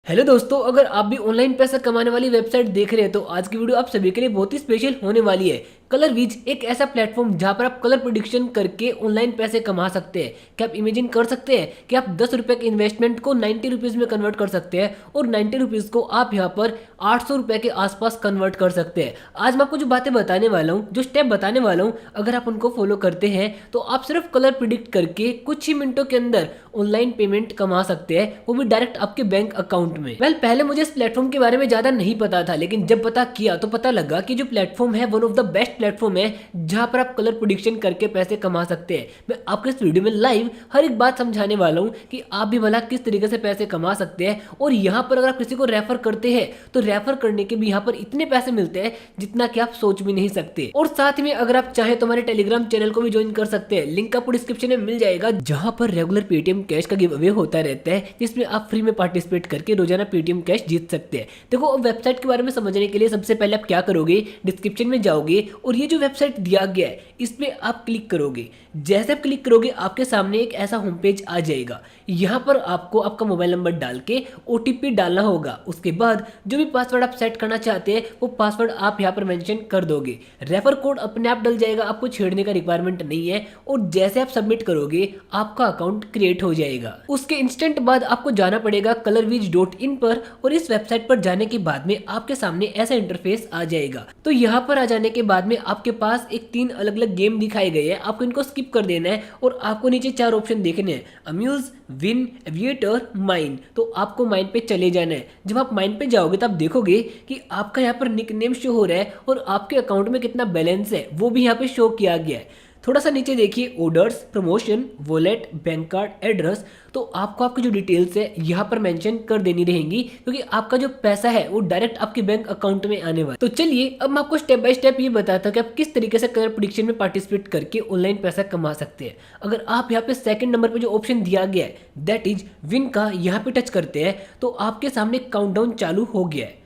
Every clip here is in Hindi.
हेलो दोस्तों, अगर आप भी ऑनलाइन पैसा कमाने वाली वेबसाइट देख रहे हैं तो आज की वीडियो आप सभी के लिए बहुत ही स्पेशल होने वाली है। कलरविज एक ऐसा प्लेटफॉर्म जहां पर आप कलर प्रेडिक्शन करके ऑनलाइन पैसे कमा सकते हैं। क्या आप इमेजिन कर सकते हैं कि आप 10 रुपए के इन्वेस्टमेंट को 90 रुपीज में कन्वर्ट कर सकते हैं और 90 रुपीज को आप यहां पर 800 रुपए के आसपास कन्वर्ट कर सकते हैं। आज मैं आपको जो बातें बताने वाला हूँ, जो स्टेप बताने वाला हूँ, अगर आप उनको फॉलो करते हैं तो आप सिर्फ कलर प्रिडिक्ट करके कुछ ही मिनटों के अंदर ऑनलाइन पेमेंट कमा सकते हैं, वो भी डायरेक्ट आपके बैंक अकाउंट में। पहले मुझे इस प्लेटफॉर्म के बारे में ज्यादा नहीं पता था, लेकिन जब पता किया तो पता लगा कि जो प्लेटफॉर्म है one of the best platform है जहां पर आप कलर प्रेडिक्शन करके पैसे कमा सकते हैं। मैं आपको इस वीडियो में लाइव हर एक बात समझाने वाला हूं कि आप भी भला किस तरीके से पैसे कमा सकते हैं। और यहाँ पर अगर आप किसी को रेफर करते हैं तो रेफर करने के भी यहाँ पर इतने पैसे मिलते हैं जितना कि आप सोच भी नहीं सकते। और साथ में अगर आप चाहें तो हमारे टेलीग्राम चैनल को भी ज्वाइन कर सकते हैं, लिंक आपको डिस्क्रिप्शन में मिल जाएगा, जहां पर रेगुलर पेटीएम कैश का गिव अवे होता रहता है, जिसमें आप फ्री में पार्टिसिपेट करके रोजाना पेटीएम कैश जीत सकते हैं। देखो, अब वेबसाइट के बारे में समझने के लिए सबसे पहले आप क्या करोगे, डिस्क्रिप्शन में जाओगे और ये जो वेबसाइट दिया गया है इस पे आप क्लिक करोगे। जैसे आप क्लिक करोगे आपके सामने एक ऐसा होम पेज आ जाएगा। यहाँ पर आपको आपका मोबाइल नंबर डाल के ओटीपी डालना होगा। उसके बाद जो भी पासवर्ड आप सेट करना चाहते हैं वो पासवर्ड आप यहाँ पर मेंशन कर दोगे। रेफर कोड अपने आप डल जाएगा, आपको छेड़ने का रिक्वायरमेंट नहीं है। और जैसे आप सबमिट करोगे आपका अकाउंट क्रिएट हो जाएगा। उसके इंस्टेंट बाद आपको जाना पड़ेगा colorviz.in पर, और इस वेबसाइट पर जाने के बाद में आपके सामने ऐसा इंटरफेस आ जाएगा। तो यहाँ पर आ जाने के बाद में आपके पास एक 3 अलग अलग गेम दिखाए गए हैं, आपको इनको स्किप कर देना है और आपको नीचे 4 ऑप्शन देखने हैं, अम्यूज, विन, एविएटर, माइन। तो आपको माइन पे चले जाना है। जब आप माइन पे जाओगे तो आप देखोगे कि आपका यहाँ पर निकनेम शो हो रहा है और आपके अकाउंट में कितना बैलेंस है वो भी यहाँ पे शो किया गया है। थोड़ा सा नीचे देखिए, orders, promotion, wallet, bank card, address. तो आपको आपकी जो डिटेल्स है यहाँ पर मेंशन कर देनी रहेंगी, क्योंकि आपका जो पैसा है वो डायरेक्ट आपके बैंक अकाउंट में आने वाला है। तो चलिए अब मैं आपको स्टेप बाय स्टेप ये बताता हूँ कि आप किस तरीके से कलर प्रेडिक्शन में पार्टिसिपेट करके ऑनलाइन पैसा कमा सकते हैं। अगर आप यहाँ पे सेकंड नंबर पे जो ऑप्शन दिया गया है दैट इज विन का यहाँ पे टच करते हैं तो आपके सामने काउंटडाउन चालू हो गया है।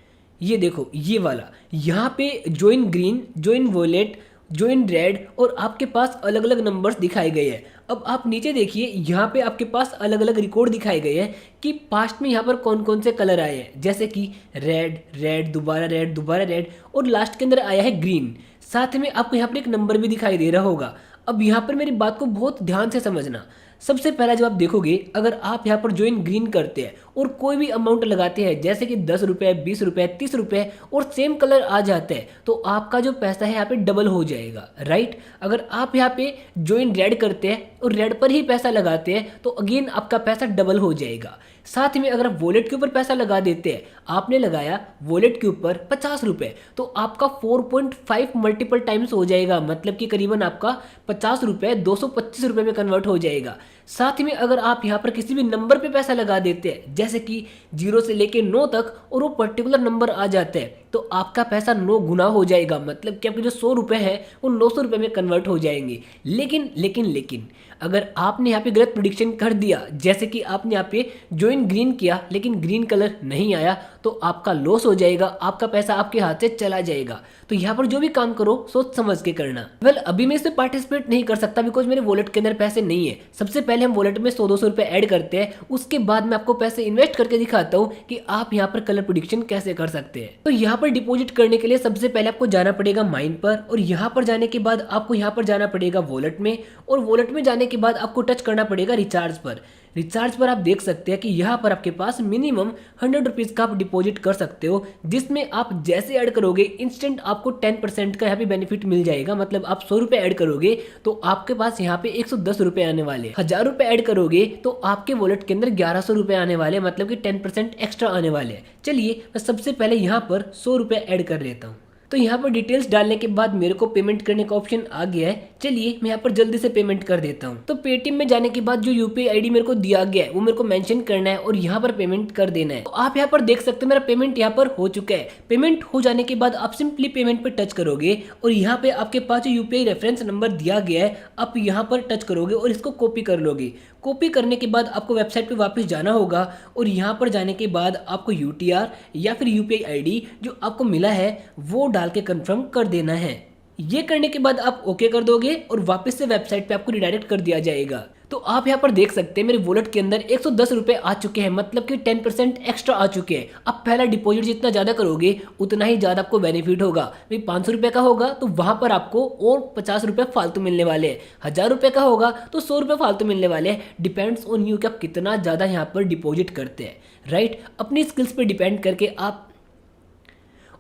ये देखो, ये वाला यहाँ पे join green, join wallet, join red, और आपके पास अलग अलग नंबर्स दिखाए गए हैं। अब आप नीचे देखिए, यहाँ पे आपके पास अलग अलग रिकॉर्ड दिखाए गए हैं कि पास्ट में यहाँ पर कौन कौन से कलर आए हैं, जैसे कि रेड, रेड, दोबारा रेड, दोबारा रेड, और लास्ट के अंदर आया है ग्रीन। साथ में आपको यहाँ पर एक नंबर भी दिखाई दे रहा होगा। अब यहाँ पर मेरी बात को बहुत ध्यान से समझना। सबसे पहला जब आप देखोगे, अगर आप यहाँ पर ज्वाइन ग्रीन करते हैं और कोई भी अमाउंट लगाते हैं जैसे कि 10 रुपये, 20 रुपये, 30 रुपये, और सेम कलर आ जाता है तो आपका जो पैसा है यहाँ पे डबल हो जाएगा, राइट। अगर आप यहाँ पे ज्वाइन रेड करते हैं और रेड पर ही पैसा लगाते हैं तो अगेन आपका पैसा डबल हो जाएगा। साथ में अगर आप वॉलेट के ऊपर पैसा लगा देते हैं, आपने लगाया वॉलेट के ऊपर 50 रुपये, तो आपका 4.5 मल्टीपल टाइम्स हो जाएगा, मतलब कि करीबन आपका 50 रुपये 225 रुपये में कन्वर्ट हो जाएगा। साथ में अगर आप यहाँ पर किसी भी नंबर पे पैसा लगा देते हैं जैसे कि 0 से लेके 9 तक और वो पर्टिकुलर नंबर आ जाते हैं तो आपका पैसा 9 गुना हो जाएगा, मतलब कि आपके जो 100 रुपये हैं वो 900 रुपये में कन्वर्ट हो जाएंगे। लेकिन अगर आपने यहाँ पे गलत प्रेडिक्शन कर दिया, जैसे कि आपने यहाँ पे ज्वाइन ग्रीन किया लेकिन ग्रीन कलर नहीं आया, तो आपका लॉस हो जाएगा, आपका पैसा आपके हाथ से चला जाएगा। तो यहाँ पर जो भी काम करो सोच समझ के करना। अभी मैं इसमें पार्टिसिपेट नहीं कर सकता बिकॉज मेरे वॉलेट के अंदर पैसे नहीं है। सबसे पहले हम वॉलेट में 100-200 रुपए ऐड करते हैं, उसके बाद मैं आपको पैसे इन्वेस्ट करके दिखाता हूँ कि आप यहाँ पर कलर प्रेडिक्शन कैसे कर सकते हैं। तो यहाँ पर डिपॉजिट करने के लिए सबसे पहले आपको जाना पड़ेगा माइन पर, और यहाँ पर जाने के बाद आपको यहाँ पर जाना पड़ेगा वॉलेट में, और वॉलेट में जाने के बाद आपको टच करना पड़ेगा रिचार्ज पर। रिचार्ज पर आप देख सकते हैं कि यहाँ पर आपके पास मिनिमम 100 रुपीज का आप डिपॉजिट कर सकते हो, जिसमें आप जैसे ऐड करोगे इंस्टेंट आपको 10% का यहाँ पे बेनिफिट मिल जाएगा। मतलब आप 100 रुपये ऐड करोगे तो आपके पास यहाँ पे 110 रुपये आने वाले। 1000 रुपये ऐड करोगे तो आपके वॉलेट के अंदर 1100 रुपये आने वाले, मतलब कि 10% एक्स्ट्रा आने वाले। चलिए मैं सबसे पहले यहाँ पर 100 रुपये ऐड कर लेता हूँ। तो यहाँ पर डिटेल्स डालने के बाद मेरे को पेमेंट करने का ऑप्शन आ गया है। चलिए मैं यहाँ पर जल्दी से पेमेंट कर देता हूँ। तो पेटीएम में जाने के बाद जो यूपीआई आईडी मेरे को दिया गया है वो मेरे को मेंशन करना है और यहाँ पर पेमेंट कर देना है। तो आप यहाँ पर देख सकते हो मेरा पेमेंट यहाँ पर हो चुका है। पेमेंट हो जाने के बाद आप सिंपली पेमेंट पे टच करोगे और यहाँ पे आपके पास जो यूपीआई रेफरेंस नंबर दिया गया है आप यहाँ पर टच करोगे और इसको कॉपी कर लोगे। कॉपी करने के बाद आपको वेबसाइट पे वापस जाना होगा और यहाँ पर जाने के बाद आपको यूटीआर या फिर यूपीआई आईडी जो आपको मिला है वो डाल के कंफर्म कर देना है। ये करने के बाद आप ओके कर दोगे और वापस से वेबसाइट पे आपको रिडायरेक्ट कर दिया जाएगा। तो आप यहाँ पर देख सकते हैं मेरे वॉलेट के अंदर 110 रुपये आ चुके हैं, मतलब कि 10% एक्स्ट्रा आ चुके हैं। अब पहला डिपॉजिट जितना ज़्यादा करोगे उतना ही ज़्यादा आपको बेनिफिट होगा। भाई 500 रुपये का होगा तो वहाँ पर आपको और 50 रुपये फालतू मिलने वाले हैं। 1000 रुपये का होगा तो 100 रुपये फालतू मिलने वाले हैं। डिपेंड्स ऑन यू कि आप कितना ज़्यादा यहाँ पर डिपॉजिट करते हैं, राइट। अपनी स्किल्स पर डिपेंड करके आप,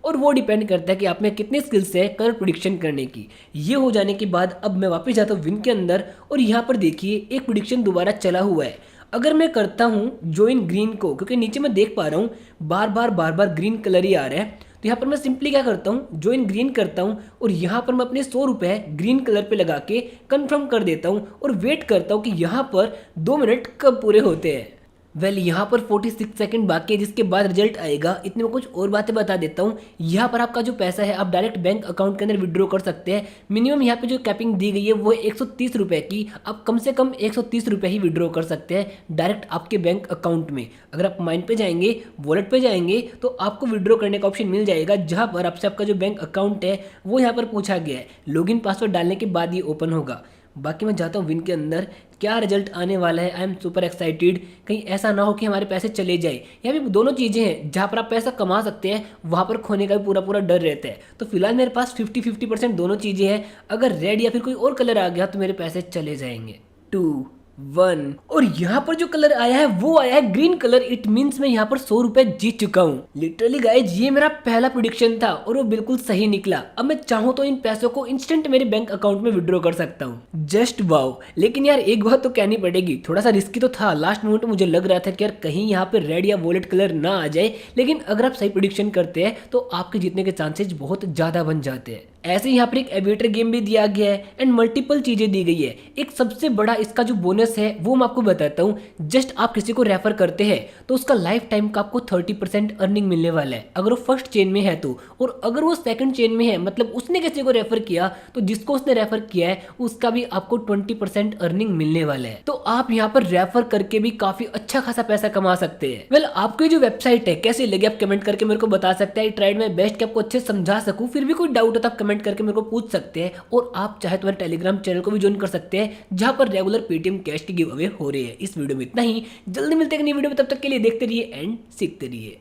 और वो डिपेंड करता है कि आप में कितनी स्किल्स है कलर प्रिडिक्शन करने की। ये हो जाने के बाद अब मैं वापस जाता हूँ विन के अंदर और यहाँ पर देखिए एक प्रिडिक्शन दोबारा चला हुआ है। अगर मैं करता हूँ ज्वाइन ग्रीन को, क्योंकि नीचे मैं देख पा रहा हूँ बार बार ग्रीन कलर ही आ रहा है, तो यहाँ पर मैं सिंपली क्या करता हूँ ज्वाइन ग्रीन करता हूँ और यहाँ पर मैं अपने 100 रुपये ग्रीन कलर पे लगा के कंफर्म कर देता हूँ और वेट करता हूँ कि यहाँ पर 2 मिनट कब पूरे होते हैं। यहाँ पर 46 सेकंड बाकी है जिसके बाद रिजल्ट आएगा। इतने में कुछ और बातें बता देता हूँ। यहाँ पर आपका जो पैसा है आप डायरेक्ट बैंक अकाउंट के अंदर विड्रॉ कर सकते हैं। मिनिमम यहाँ पे जो कैपिंग दी गई है वो 130 रुपये की। आप कम से कम 130 रुपये ही विड्रॉ कर सकते हैं डायरेक्ट आपके बैंक अकाउंट में। अगर आप माइंड पे जाएंगे, वॉलेट पे जाएंगे तो आपको विड्रॉ करने का ऑप्शन मिल जाएगा, जहाँ पर आपसे आपका जो बैंक अकाउंट है वो यहाँ पर पूछा गया है। लॉगिन पासवर्ड डालने के बाद ये ओपन होगा। बाकी मैं जाता हूँ विन के अंदर, क्या रिजल्ट आने वाला है। I am super excited. कहीं ऐसा ना हो कि हमारे पैसे चले जाए। यहाँ भी दोनों चीज़ें हैं, जहाँ पर आप पैसा कमा सकते हैं वहाँ पर खोने का भी पूरा डर रहता है। तो फिलहाल मेरे पास 50-50% दोनों चीज़ें हैं। अगर रेड या फिर कोई और कलर आ गया तो मेरे पैसे चले जाएंगे। 2 1 और यहाँ पर जो कलर आया है वो आया है ग्रीन कलर। इट मीन्स मैं यहाँ पर 100 रुपए जीत चुका हूँ। लिटरली गाइज ये मेरा पहला प्रेडिक्शन था और वो बिल्कुल सही निकला। अब मैं चाहूँ तो इन पैसों को इंस्टेंट मेरे बैंक अकाउंट में विड्रॉ कर सकता हूँ। Just wow. लेकिन यार एक बात तो कहनी पड़ेगी, थोड़ा सा रिस्की तो था। लास्ट मोमेंट मुझे लग रहा था कि यार कहीं यहाँ पे रेड या वॉलेट कलर ना आ जाए, लेकिन अगर आप सही प्रेडिक्शन करते हैं तो आपके जीतने के चांसेस बहुत ज्यादा बन जाते हैं। ऐसे यहाँ पर एक एविएटर गेम भी दिया गया है एंड मल्टीपल चीजें दी गई है। एक सबसे बड़ा इसका जो बोनस है वो मैं आपको बताता हूँ। जस्ट आप किसी को रेफर करते हैं तो उसका लाइफ टाइम का आपको 30% अर्निंग मिलने वाला है, अगर वो फर्स्ट चेन में है तो। और अगर वो सेकंड चेन में है, मतलब उसने किसी को रेफर किया, तो जिसको उसने रेफर किया है उसका भी आपको 20% अर्निंग मिलने वाला है। तो आप यहाँ पर रेफर करके भी काफी अच्छा खासा पैसा कमा सकते हैं। वेल आपकी जो वेबसाइट है कैसी लगी आप कमेंट करके मेरे को बता सकते हैं। ट्राइड माय बेस्ट कि आपको अच्छे समझा सकूं। फिर भी कोई डाउट हो तो आप कमेंट करके मेरे को पूछ सकते हैं। और आप चाहे तो मेरे टेलीग्राम चैनल को भी ज्वाइन कर सकते हैं, जहां पर रेगुलर पेटीएम कैश के गिव अवे हो रहे हैं। इस वीडियो में इतना ही, जल्दी मिलते हैं एक नई वीडियो में। तब तक के लिए देखते रहिए एंड सीखते रहिए।